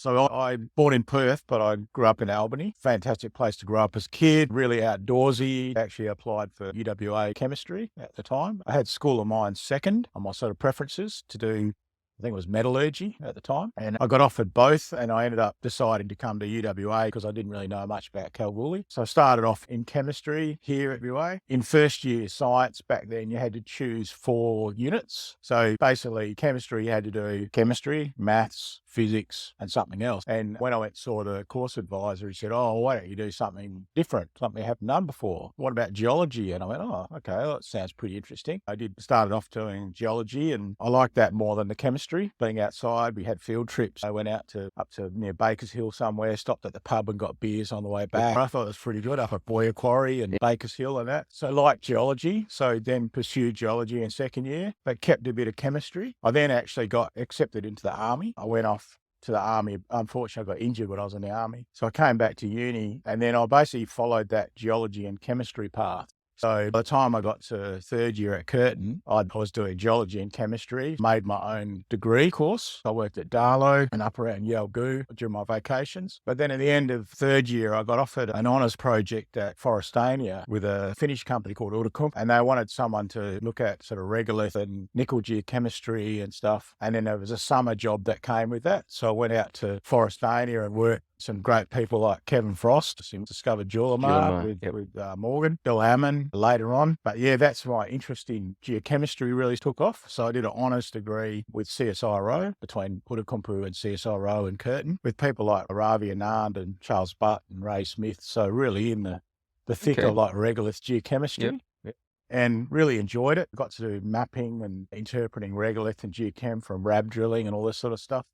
So I born in Perth, but I grew up in Albany. Fantastic place to grow up as a kid, really outdoorsy. Actually applied for UWA chemistry at the time. I had School of Mines second on my sort of preferences to do, I think it was metallurgy at the time. And I got offered both, and I ended up deciding to come to UWA because I didn't really know much about Kalgoorlie. So I started off in chemistry here at UWA. In first year science, back then you had to choose 4 units. So basically chemistry, you had to do chemistry, maths, physics, and something else. And when I went saw the course advisor, he said, "Oh, why don't you do something different, something I haven't done before? What about geology?" And I went, "Oh, okay, well, that sounds pretty interesting." I started off doing geology, and I liked that more than the chemistry. Being outside, we had field trips. I went out up to near Bakers Hill somewhere, stopped at the pub and got beers on the way back. I thought it was pretty good up at Boyer Quarry and Bakers Hill and that. So I liked geology. So then pursued geology in second year, but kept a bit of chemistry. I then actually got accepted into the army. I went off to the army. Unfortunately, I got injured when I was in the army. So I came back to uni, and then I basically followed that geology and chemistry path. So by the time I got to third year at Curtin, I was doing geology and chemistry, made my own degree course. I worked at Darlow and up around Yalgoo during my vacations. But then at the end of third year, I got offered an honours project at Forestania with a Finnish company called Outokumpu, and they wanted someone to look at sort of regolith and nickel geochemistry and stuff. And then there was a summer job that came with that. So I went out to Forestania and worked some great people like Kevin Frost, who discovered Julimar with Morgan, Bill Hammond later on. But yeah, that's my interest in geochemistry really took off. So I did an honours degree with CSIRO between Outokumpu and CSIRO in Curtin with people like Ravi Anand and Charles Butt and Ray Smith. So really in the thick of like regolith geochemistry. Yep. And really enjoyed it. Got to do mapping and interpreting regolith and geochem from RAB drilling and all this sort of stuff.